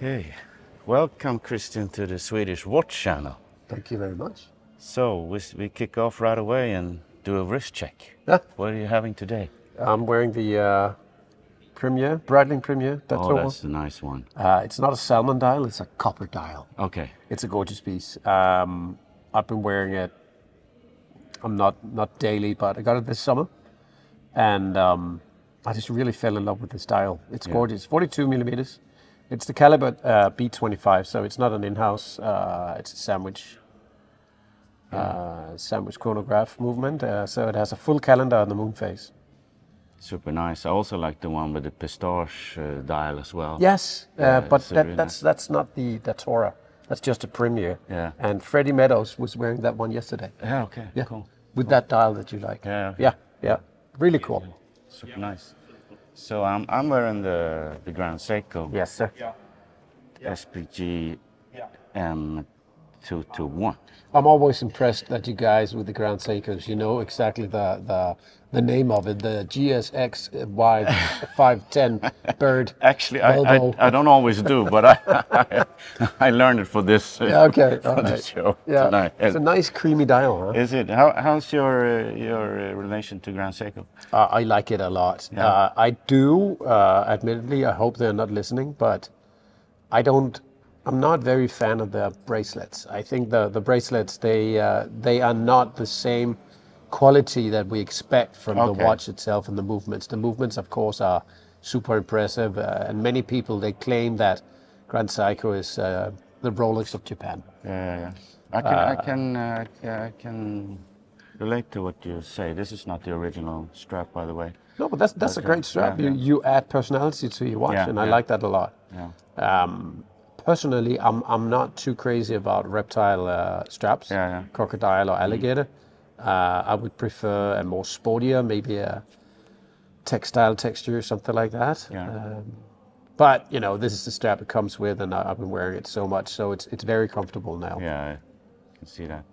Okay, welcome Kristian to the Swedish Watch Channel. Thank you very much. So we kick off right away and do a wrist check. Yeah. What are you having today? I'm wearing the Breitling Premier. That's a nice one. It's not a salmon dial, it's a copper dial. Okay. It's a gorgeous piece. I've been wearing it, I'm not daily, but I got it this summer. And I just really fell in love with this dial. It's gorgeous, 42 millimeters. It's the caliber B25, so it's not an in-house, it's a sandwich chronograph movement. So it has a full calendar on the moon phase. Super nice. I also like the one with the pistache dial as well. Yes, but really that's not the Datora. That's just a Premier. Yeah. And Freddie Meadows was wearing that one yesterday. Yeah, okay, Yeah, cool. with that dial that you like. Yeah, okay. Yeah. Really cool. Super nice. So I'm wearing the Grand Seiko Yes, sir. SPG M221. I'm always impressed that you guys with the Grand Seikos, you know exactly the name of it, the GSX Y510 bird. Actually, I don't always do, but I learned it for this this show tonight. It's a nice creamy dial, huh? Is it? How's your relation to Grand Seiko? I like it a lot. Yeah. I do, admittedly, I hope they're not listening, but I'm not very fan of the bracelets. I think the bracelets, they are not the same quality that we expect from the watch itself and the movements. The movements, of course, are super impressive, and many people, they claim that Grand Seiko is the Rolex of Japan. Yeah. I can relate to what you say. This is not the original strap, by the way. No, but that's a great strap. Yeah. You add personality to your watch, and I like that a lot. Yeah. Personally, I'm not too crazy about reptile straps, crocodile or alligator. I would prefer a more sportier, maybe a textile texture, something like that. Yeah. But you know, this is the strap it comes with, and I've been wearing it so much, so it's very comfortable now. Yeah, I can see that.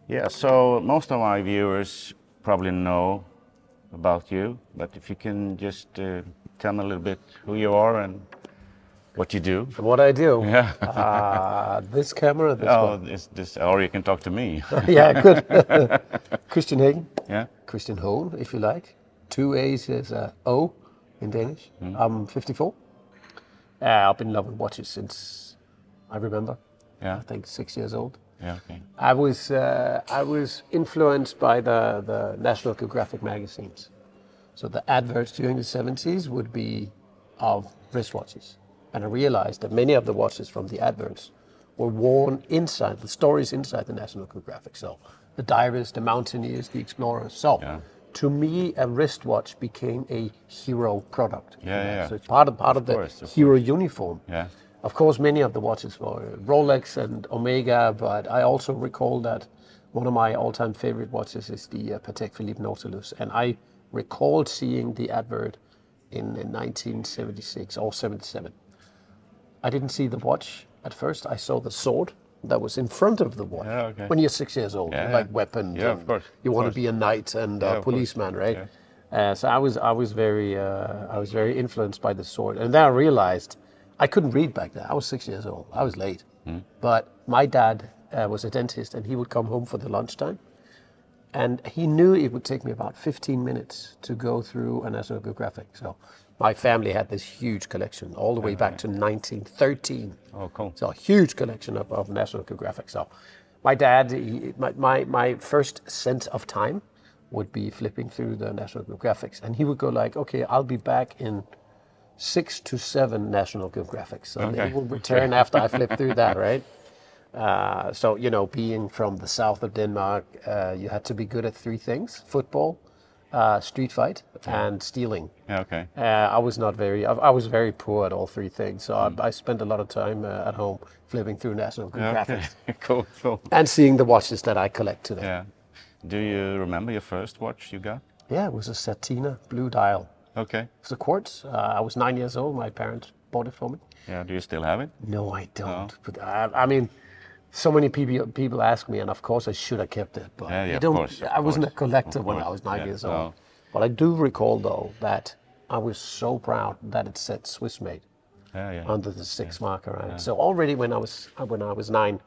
Yeah, so most of my viewers probably know about you, but if you can just tell me a little bit who you are and what you do. What I do? Yeah. This camera, this one. This, or you can talk to me. Yeah, good. Kristian Haagen. Yeah. Kristian Haagen, if you like. 2 A's is O in Danish. I'm 54. I've been in love with watches since I remember. Yeah. I think 6 years old. Yeah. Okay. I was influenced by the National Geographic magazines. So the adverts during the 70s would be of wristwatches. And I realized that many of the watches from the adverts were worn inside, the stories inside the National Geographic. So the divers, the mountaineers, the explorers. So to me, a wristwatch became a hero product. Yeah. So it's part of the hero uniform. Yeah. Of course, many of the watches were Rolex and Omega, but I also recall that one of my all-time favorite watches is the Patek Philippe Nautilus. And I recalled seeing the advert in 1976 or 77. I didn't see the watch at first. I saw the sword that was in front of the watch. Yeah, okay. When you're 6 years old, you like weapons. Yeah, of course. You want to be a knight and a policeman, right? Yeah. So I was very influenced by the sword, and then I realized I couldn't read back then. I was 6 years old. I was late, but my dad was a dentist, and he would come home for the lunchtime, and he knew it would take me about 15 minutes to go through a National Geographic. So my family had this huge collection all the way back to 1913. Oh, cool. So a huge collection of National Geographic. So my dad, my first sense of time would be flipping through the National Geographics. And he would go like, okay, I'll be back in 6 to 7 National Geographics. So they will return after I flip through that, right? So, you know, being from the south of Denmark, you had to be good at 3 things: football, street fight, and stealing. Yeah, okay. I was very poor at all 3 things. So I spent a lot of time at home flipping through National Geographic. Okay. Cool. And seeing the watches that I collect today. Yeah. Do you remember your first watch you got? Yeah, it was a Satina blue dial. Okay. It was a quartz. I was 9 years old. My parents bought it for me. Yeah. Do you still have it? No, I don't. No. But I mean, so many people ask me, and of course I should have kept it. But of course. I wasn't a collector when I was 9 years old. No. But I do recall, though, that I was so proud that it said Swiss made. under the 6 marker, right? So already when I was 9,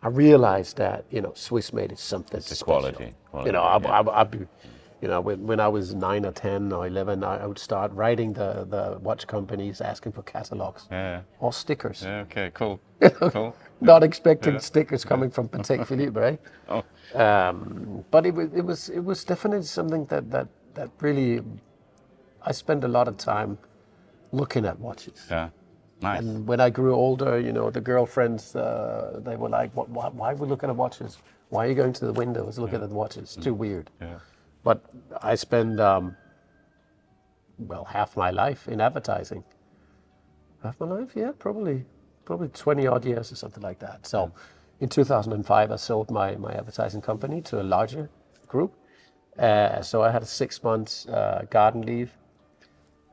I realized that, you know, Swiss made is something It's a special. quality. You know, I'd be, you know, when I was 9 or 10 or 11, I would start writing the watch companies asking for catalogs or stickers. Yeah, okay, cool. Cool. Not expecting stickers coming from Patek Philippe, right? Oh, But it was definitely something that really, I spent a lot of time looking at watches. yeah. Nice. And when I grew older, you know, the girlfriends, they were like, why are we looking at watches? Why are you going to the windows looking at the watches? It's too weird. Yeah. But I spent, well, half my life in advertising. Half my life? Yeah, probably 20 odd years or something like that. So in 2005, I sold my advertising company to a larger group. So I had a 6 months garden leave.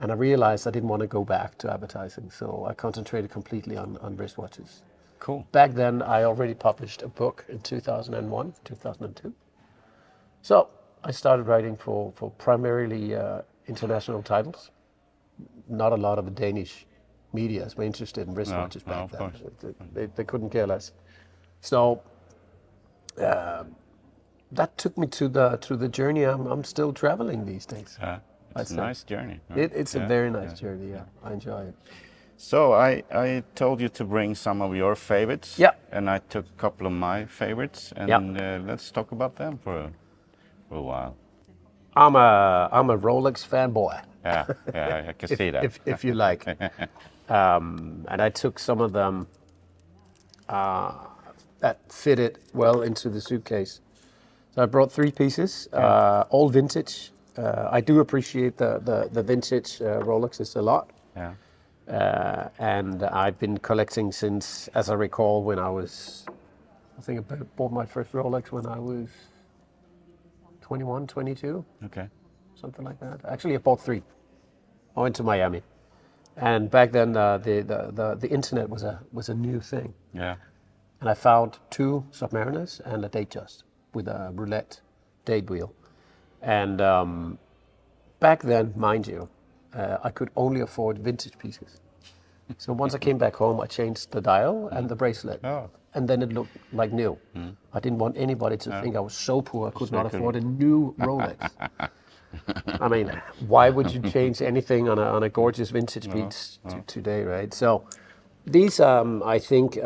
And I realized I didn't want to go back to advertising, so I concentrated completely on wristwatches. Cool. Back then, I already published a book in 2001, 2002. So I started writing for primarily international titles. Not a lot of the Danish media were interested in wristwatches back then. They couldn't care less. So that took me to the journey I'm still traveling these days. It's a nice journey. Right? It's a very nice journey, yeah. I enjoy it. So I told you to bring some of your favorites. Yeah. And I took a couple of my favorites, and let's talk about them for a while. I'm a Rolex fanboy. Yeah, I can see that. If you like. And I took some of them that fitted well into the suitcase. So I brought 3 pieces, all vintage. I do appreciate the vintage Rolexes a lot. Yeah. And I've been collecting since, as I recall, when I bought my first Rolex when I was 21, 22. Okay. Something like that. Actually, I bought 3. I went to Miami. And back then, the internet was a new thing. Yeah. And I found 2 Submariners and a Datejust with a roulette date wheel. And back then, mind you, I could only afford vintage pieces. So once I came back home, I changed the dial and the bracelet. Oh. And then it looked like new. I didn't want anybody to think I was so poor I could not afford a new Rolex. I mean, why would you change anything on a gorgeous vintage piece today, right? So these, I think,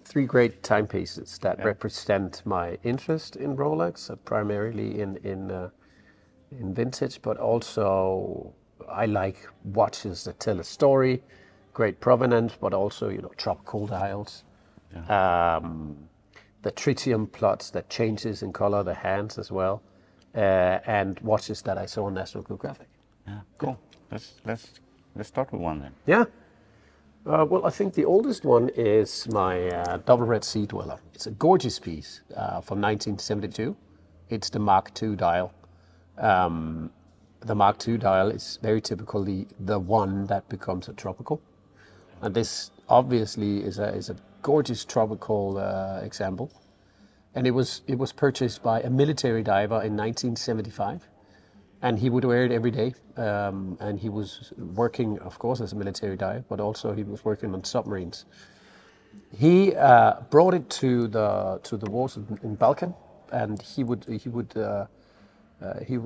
3 great timepieces that represent my interest in Rolex, primarily in vintage, but also I like watches that tell a story, great provenance, but also, you know, tropical dials. The tritium plots that changes in color, the hands as well, and watches that I saw on National Geographic. Yeah, cool. Let's start with one then. Yeah. Well, I think the oldest one is my Double Red Sea Dweller. It's a gorgeous piece from 1972. It's the Mark II dial. The Mark II dial is very typically the one that becomes a tropical. And this obviously is a gorgeous tropical example. And it was purchased by a military diver in 1975. And he would wear it every day. And he was working, of course, as a military diver, but also he was working on submarines. He brought it to the wars in Balkan, and he would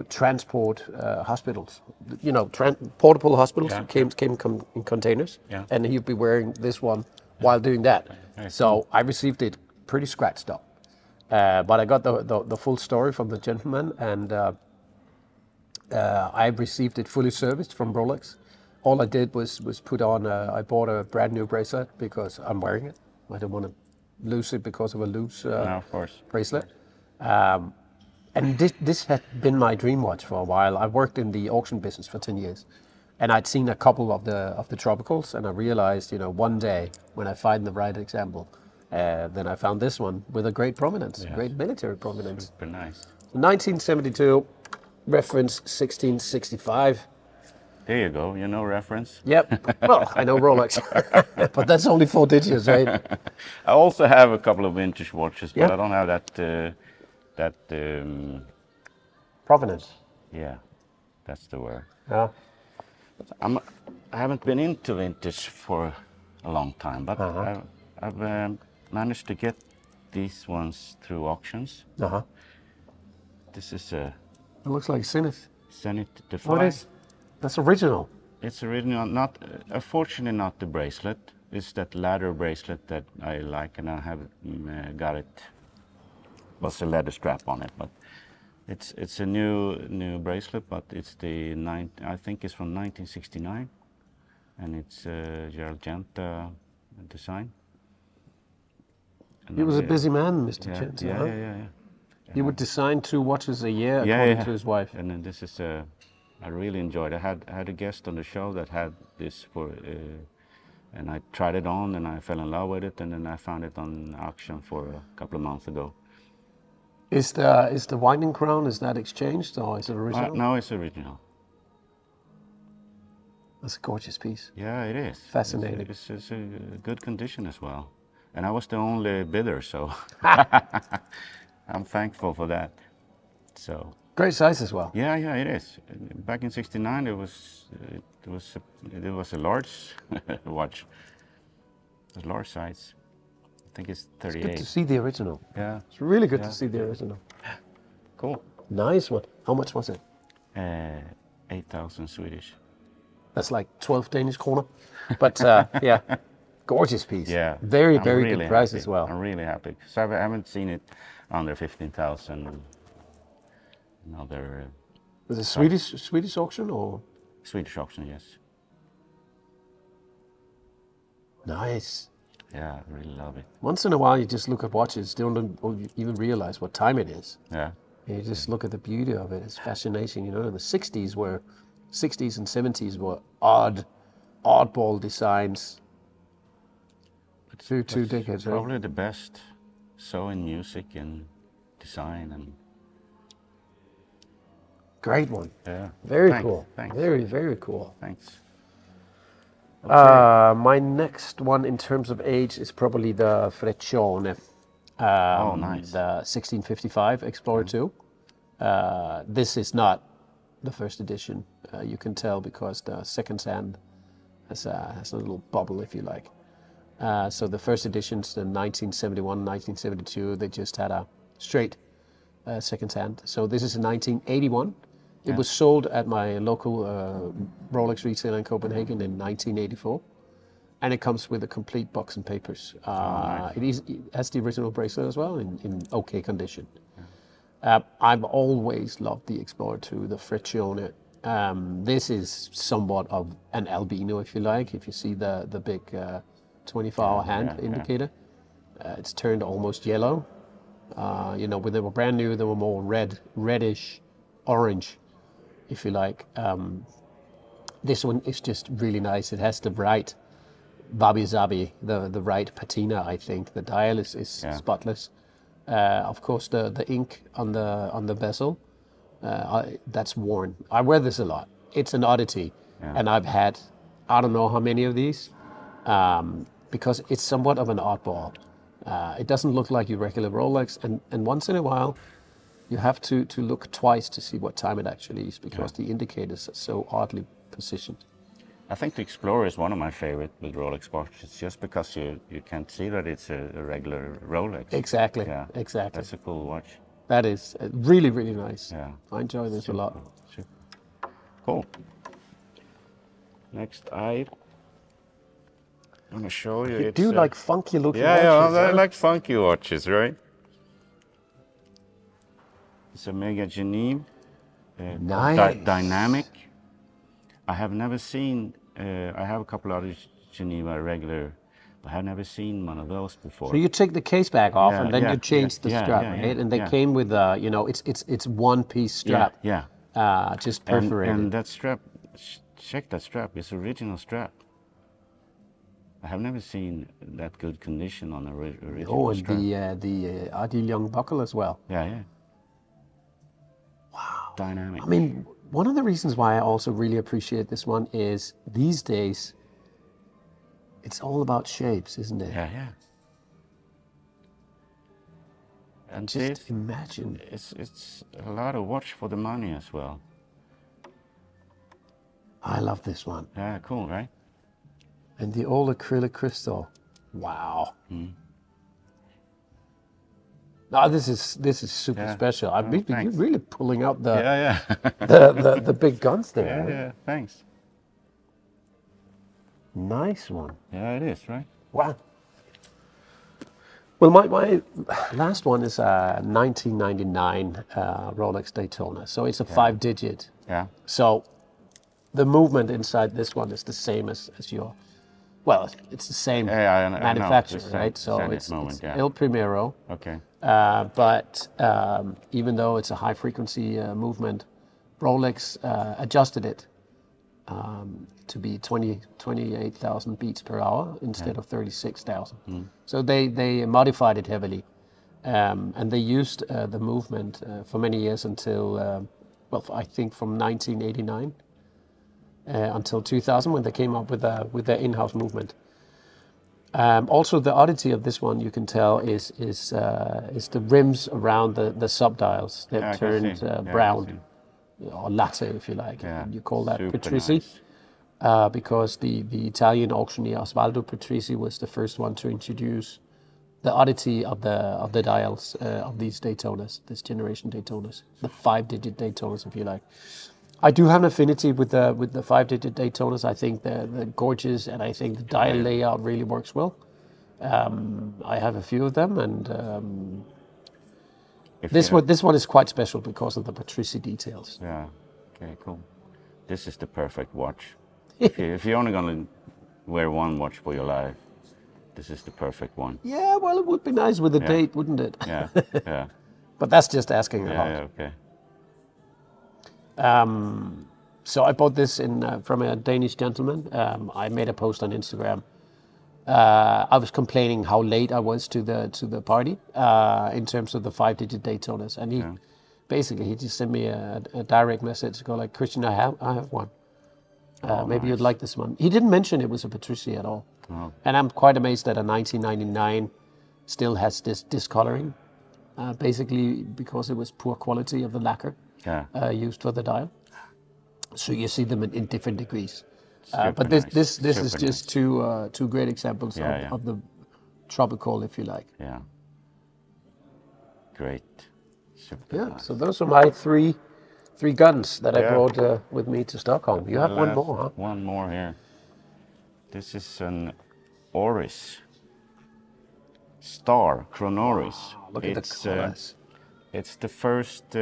transport hospitals, you know, portable hospitals. Came in containers, and he'd be wearing this one while doing that. So I received it pretty scratched up, but I got the full story from the gentleman, and I received it fully serviced from Rolex. All I did was put on. I bought a brand new bracelet because I'm wearing it. I don't want to lose it because of a loose bracelet. And this had been my dream watch for a while. I worked in the auction business for 10 years, and I'd seen a couple of the tropicals, and I realized, you know, one day when I find the right example, then I found this one with a great provenance, great military provenance. Super nice. 1972, reference 1665. There you go. You know reference. Yep. Well, I know Rolex, but that's only 4 digits, right? I also have a couple of vintage watches, but Yeah. I don't have that. Provenance. Yeah, that's the word. Yeah. I haven't been into vintage for a long time, but I've managed to get these ones through auctions. This is a It looks like Zenith. Zenith Defy. What is? That's original. It's original, not unfortunately not the bracelet. It's that leather bracelet that I like, and I have got it. Was a leather strap on it, but it's a new bracelet, but it's I think it's from 1969, and it's Girard-Perregaux design. And He was a busy man, Mr. Gent. Yeah. He would design 2 watches a year, according to his wife. And then this is I really enjoyed. I had a guest on the show that had this and I tried it on, and I fell in love with it, and then I found it on auction for a couple of months ago. Is the winding crown, is that exchanged, or is it original? No, it's original. That's a gorgeous piece. Yeah, it is. Fascinating. It's a good condition as well. And I was the only bidder, so I'm thankful for that. So great size as well. Yeah, it is. Back in '69, it was a large watch. It was large size. I think it's 38. It's good to see the original. Yeah. It's really good to see the original. Cool. Nice one. How much was it? 8,000 Swedish. That's like 12 Danish kroner. But yeah, gorgeous piece. Yeah. Very really good price happy. as well. I'm really happy. So I haven't seen it under 15,000. Another. Was it Swedish auction or? Swedish auction, yes. Nice. Yeah, I really love it. Once in a while, you just look at watches, don't even realize what time it is. Yeah. You just look at the beauty of it. It's fascinating. You know, in the 60s and 70s were oddball designs. Two decades, probably right? the best. So in music and design and. Great one. Yeah. Very cool. Thanks. Very cool. Thanks. Okay. My next one in terms of age is probably the Freccione. Oh, nice. The 1655 Explorer 2. This is not the first edition. You can tell because the second hand has a little bubble, if you like. So the first editions, the 1971, 1972, they just had a straight second hand. So this is a 1981. It was sold at my local Rolex retailer in Copenhagen in 1984, and it comes with a complete box and papers. Nice. It has the original bracelet as well in okay condition. I've always loved the Explorer 2, the Freccione. This is somewhat of an albino, if you like. If you see the big 24-hour hand indicator, it's turned almost yellow. You know, when they were brand new, they were more reddish, orange, if you like. This one is just really nice. It has the right wabi-sabi, the right patina, I think. The dial is spotless. Of course, the ink on the bezel, that's worn. I wear this a lot. It's an oddity, and I've had I don't know how many of these, because it's somewhat of an oddball. It doesn't look like your regular Rolex, and once in a while, you have to look twice to see what time it actually is, because the indicators are so oddly positioned. I think the Explorer is one of my favorite with Rolex watches, just because you can't see that it's a regular Rolex. Exactly. Yeah. Exactly. That's a cool watch. That is really, really nice. Yeah. I enjoy this a lot. Super. Cool. Next, I'm gonna show you. You do like funky looking watches. Yeah, I like funky watches, right? It's a Mega Geneve. Nice. Dynamic. I have never seen. I have a couple other Geneva regular, but I have never seen one of those before. So you take the case back off, and then you change the strap, right? And they came with, you know, it's one piece strap. Just perforated. And that strap, check that strap. It's original strap. I have never seen that good condition on a original strap. And the A.Lange buckle as well. Yeah. Wow. Dynamic. I mean, one of the reasons why I also really appreciate this one is these days, it's all about shapes, isn't it? Yeah. And just imagine. It's a lot of watch for the money as well. I love this one. Yeah, cool, right? And the old acrylic crystal. Wow. No, this is super special. I mean, you're really pulling out the the big guns there. Yeah, Right? yeah, thanks. Nice one. Yeah, it is, right? Wow. Well, my last one is a 1999 Rolex Daytona. So it's a 5-digit. Yeah. So the movement inside this one is the same as your. Well, it's the same manufacturer, right? So it's El Primero. Okay. But even though it's a high frequency movement, Rolex adjusted it to be 28,000 beats per hour instead of 36,000. So they modified it heavily, and they used the movement for many years until, I think from 1989 until 2000 when they came up with their in-house movement. Also, the oddity of this one, you can tell, is the rims around the subdials. They've turned brown, or latte, if you like. Yeah. You call that Super Patrisi, nice. because the Italian auctioneer Osvaldo Patrisi was the first one to introduce the oddity of the dials of these Daytonas, this generation Daytonas, the 5-digit Daytonas, if you like. I do have an affinity with the 5-digit Daytonas. I think they're gorgeous, and I think the dial layout really works well. I have a few of them, and this one is quite special because of the Patrisi details. Yeah. Okay. Cool. This is the perfect watch. If you're only gonna wear one watch for your life, this is the perfect one. Yeah. Well, it would be nice with a date, wouldn't it? Yeah. Yeah. But that's just asking a lot. Yeah. Okay. So I bought this from a Danish gentleman. I made a post on Instagram. I was complaining how late I was to the party in terms of the 5-digit Daytonas, and he just sent me a direct message, go like, Kristian, I have one. Maybe you'd like this one. He didn't mention it was a Patrisi at all, and I'm quite amazed that a 1999 still has this discoloring, basically because it was poor quality of the lacquer. Used for the dial, so you see them in different degrees. But this is just two great examples of the tropical, if you like. Yeah. Great. Super nice. So those are my three guns that I brought with me to Stockholm. You have one more, huh? One more here. This is an Oris Star Chronoris. Look at the colors. It's the first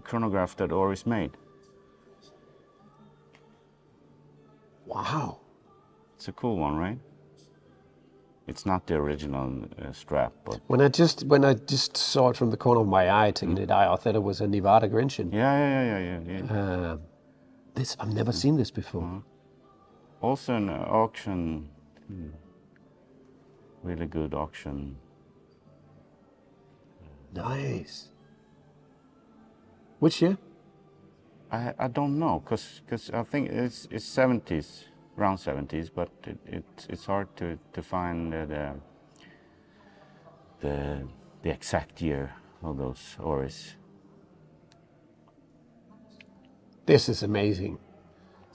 chronograph that Oris made. Wow. It's a cool one, right? It's not the original strap, but when I just saw it from the corner of my eye, I thought it was a Nevada Grenchen. Yeah. This I've never seen this before. Also an auction, really good auction. Nice. Which year? I don't know, cause I think it's 70s, around 70s, but it's hard to find the exact year of those Oris. This is amazing.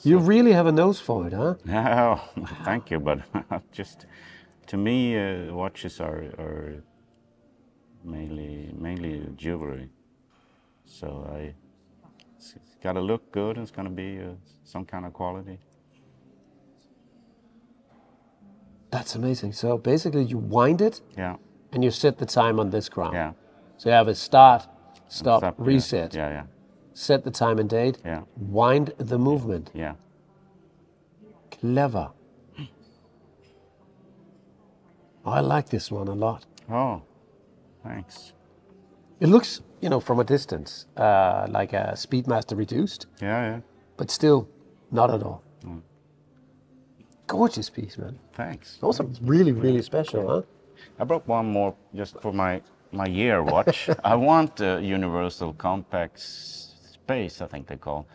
You really have a nose for it, huh? No, thank you, but just to me, watches are mainly jewelry. So it's got to look good, and it's going to be some kind of quality. That's amazing. So basically you wind it, and you set the time on this crown. Yeah. So you have a start, stop, reset. Yeah. Set the time and date. Yeah. Wind the movement. Yeah. Clever. I like this one a lot. Oh, thanks. It looks, from a distance, like a Speedmaster reduced. Yeah. But still, not at all. Gorgeous piece, man. Thanks. Also really, really special, huh? I brought one more just for my year watch. I want a Universal Compact Space, I think they call.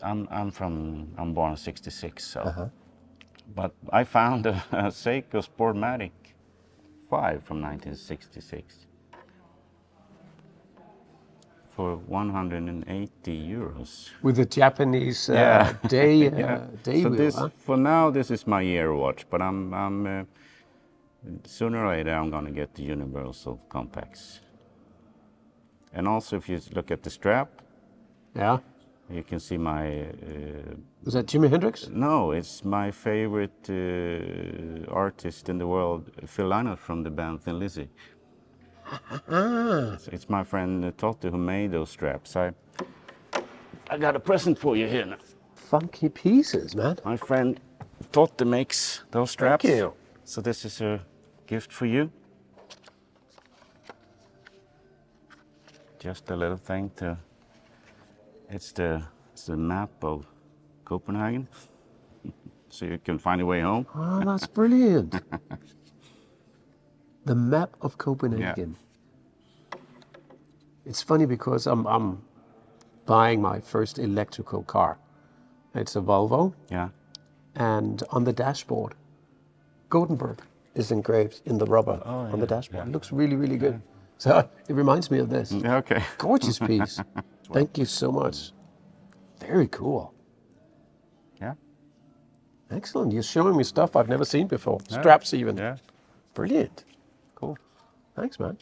I'm born in '66, so. But I found a Seiko Sportmatic 5 from 1966. for 180 euros. With the Japanese day So wheel, this, huh? for now, this is my year watch, but I'm sooner or later I'm gonna get the universal compacts. And also, if you look at the strap, Yeah. you can see my. Is that Jimi Hendrix? No, it's my favorite artist in the world, Phil Lynott from the band Thin Lizzy. So it's my friend Totte who made those straps. I got a present for you here now. Funky pieces, man. My friend Totte makes those straps. Thank you. So this is a gift for you. Just a little thing to. It's the map of Copenhagen, so you can find your way home. Oh, that's brilliant. The map of Copenhagen. Yeah. It's funny because I'm buying my first electrical car. It's a Volvo. Yeah. And on the dashboard, Gothenburg is engraved in the rubber on the dashboard. Yeah. It looks really, really good. So it reminds me of this. Okay. Gorgeous piece. Thank you so much. Very cool. Yeah. Excellent. You're showing me stuff I've never seen before. Straps even. Yeah. Brilliant. Cool. Thanks, man.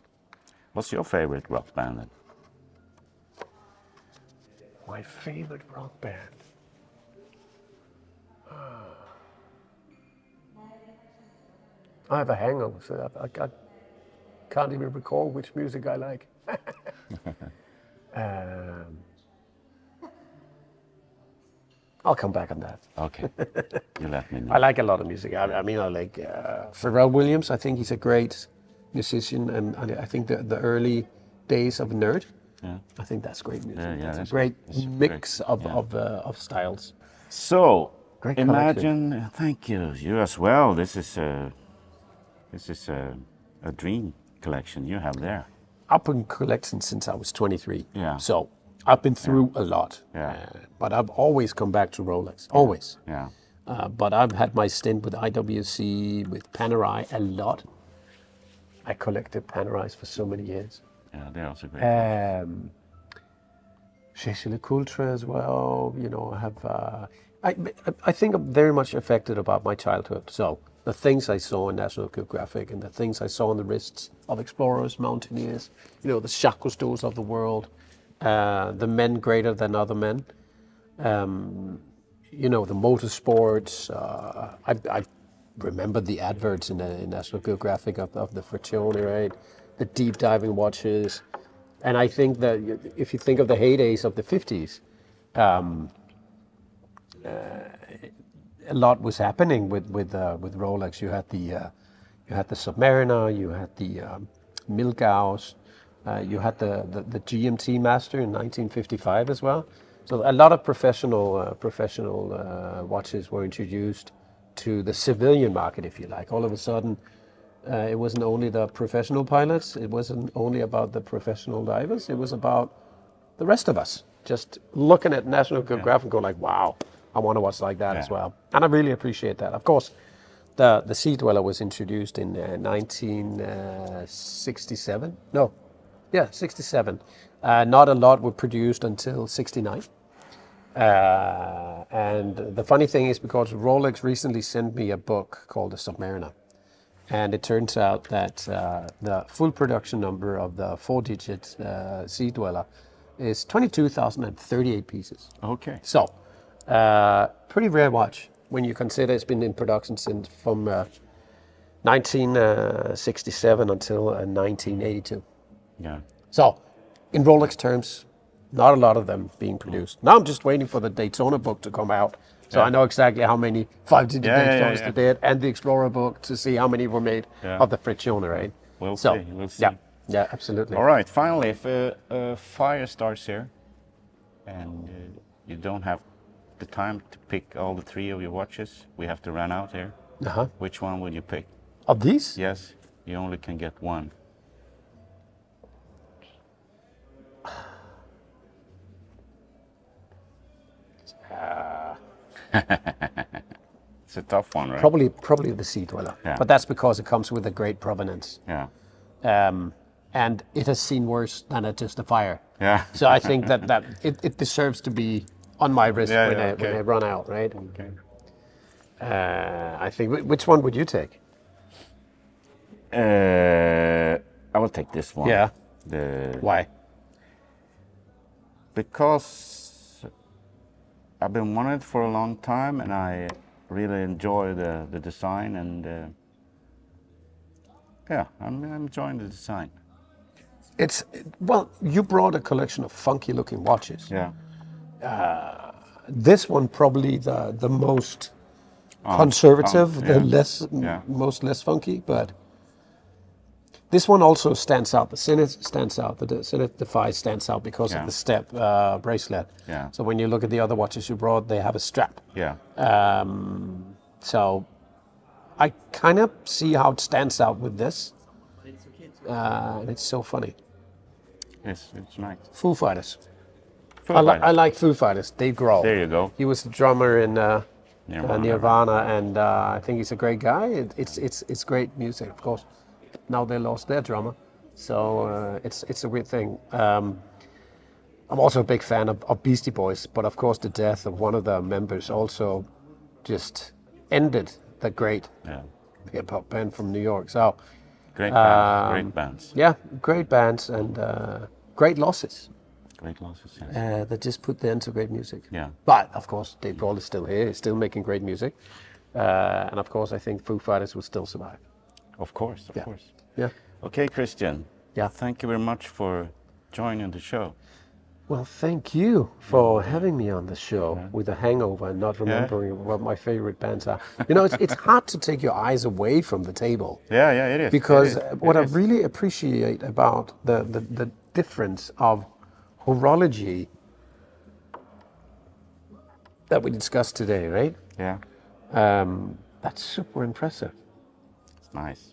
What's your favorite rock band then? My favorite rock band. I have a hangover, so I can't even recall which music I like. I'll come back on that. Okay. You let me know. I like a lot of music. I mean, I like Pharrell Williams. I think he's a great musician, and I think the early days of Nerd. Yeah. I think that's great music. Yeah, It's a great mix of styles. So Great imagine. Thank you. You as well. This is a dream collection you have there. I've been collecting since I was 23. Yeah. So I've been through a lot. Yeah. But I've always come back to Rolex. Always. Yeah. But I've had my stint with IWC, with Panerai a lot. I collected Panerais for so many years. Yeah, they're also great. Chez Lecoultre as well. You know, I have. I think I'm very much affected about my childhood. So the things I saw in National Geographic and the things I saw on the wrists of explorers, mountaineers, you know, the Jacques Cousteaus of the world, the men greater than other men, you know, the motorsports. I remember the adverts in National Geographic of the Frazione, right? The deep diving watches. And I think that if you think of the heydays of the 50s, a lot was happening with Rolex. You had the Submariner, you had the Milgauss, you had the GMT Master in 1955 as well. So a lot of professional watches were introduced to the civilian market, if you like. All of a sudden, it wasn't only the professional pilots, it wasn't only about the professional divers, it was about the rest of us. Just looking at National Geographic and go like, wow, I want to watch like that as well. And I really appreciate that. Of course, the Sea Dweller was introduced in 1967. No, yeah, 67. Not a lot were produced until 69. And the funny thing is because Rolex recently sent me a book called The Submariner. And it turns out that the full production number of the 4-digit Sea Dweller is 22,038 pieces. Okay. So, pretty rare watch when you consider it's been in production since from 1967 until 1982. Yeah. So, in Rolex terms, not a lot of them being produced. Now I'm just waiting for the Daytona book to come out. So I know exactly how many 5-digit Daytonas they did, and the Explorer book to see how many were made of the Frazione, right? We'll see. We'll see. Yeah, absolutely. All right. Finally, if a fire starts here, and you don't have the time to pick all the 3 of your watches, we have to run out here. Which one would you pick? Of these? Yes. You only can get one. It's a tough one, right? Probably the Sea Dweller. Yeah. But that's because it comes with a great provenance. Yeah. and it has seen worse than just a fire. Yeah. So I think that it deserves to be on my wrist when okay. I run out, right? Okay. I think, which one would you take? I will take this one. Yeah. The Why? Because I've been wanting it for a long time, and I really enjoy the design, and yeah, I'm enjoying the design. Well, you brought a collection of funky looking watches. Yeah. This one probably the most conservative, the most less funky, but this one also stands out. The Zenith stands out. The Zenith Defy stands out because of the step bracelet. Yeah. So when you look at the other watches you brought, they have a strap. Yeah. So I kind of see how it stands out with this. And it's so funny. Yes, it's nice. Foo Fighters. Fighters. I like Foo Fighters. Dave Grohl. There you go. He was the drummer in Nirvana. and I think he's a great guy. It's great music, of course. Now they lost their drummer, so it's a weird thing. I'm also a big fan of Beastie Boys, but of course the death of one of the members also just ended the great hip hop band from New York. So great bands. Yeah, great bands and great losses. Great losses. Yes. That just put the end to great music. Yeah. But of course, Dave Grohl is still here. He's still making great music, and of course, I think Foo Fighters will still survive. Of course, of course. Yeah. Okay, Kristian. Yeah. Thank you very much for joining the show. Well, thank you for having me on the show with a hangover and not remembering what my favorite bands are. You know, it's hard to take your eyes away from the table. Yeah, it is. Because what I really appreciate about the difference of horology that we discussed today, right? Yeah. That's super impressive. It's nice.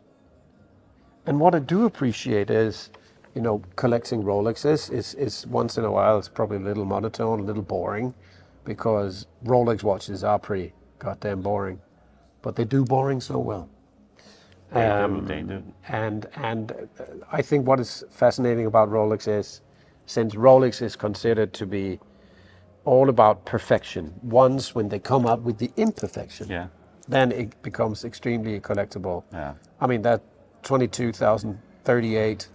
And what I do appreciate is, you know, collecting Rolexes is once in a while, it's probably a little monotone, a little boring, because Rolex watches are pretty goddamn boring, but they do boring so well. They do. And I think what is fascinating about Rolex is, since Rolex is considered to be all about perfection, once when they come up with the imperfection, then it becomes extremely collectible. Yeah. I mean, that 22,038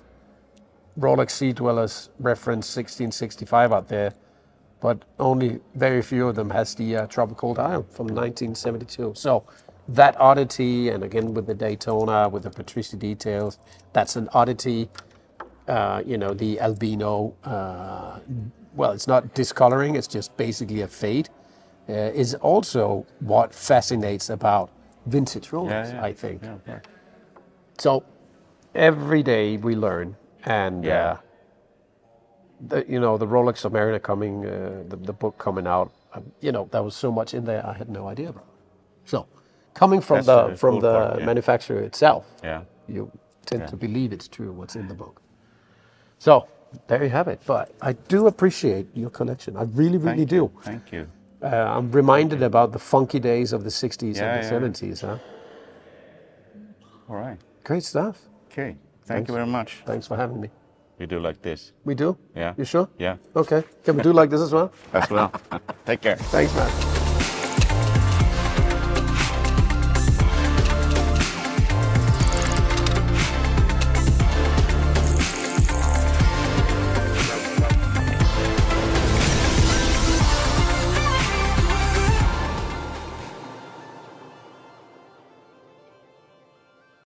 Rolex Sea Dwellers reference 1665 out there, but only very few of them has the Tropical Dial from 1972. So that oddity, and again with the Daytona, with the Patrici details, that's an oddity. You know, the albino, well, it's not discoloring, it's just basically a fade, is also what fascinates about vintage Rolex, I think. Yeah. So every day we learn, and you know, the Rolex Submariner coming, the book coming out, you know, there was so much in there I had no idea about. So coming from the manufacturer itself, you tend to believe it's true what's in the book. So there you have it. But I do appreciate your collection. I really do. Thank you. I'm reminded about the funky days of the 60s and the 70s. Huh? All right. Great stuff. Okay. Thank you very much. Thanks for having me. We do like this. We do? Yeah. You sure? Yeah. Okay. Can we do like this as well? As well. Take care. Thanks, man.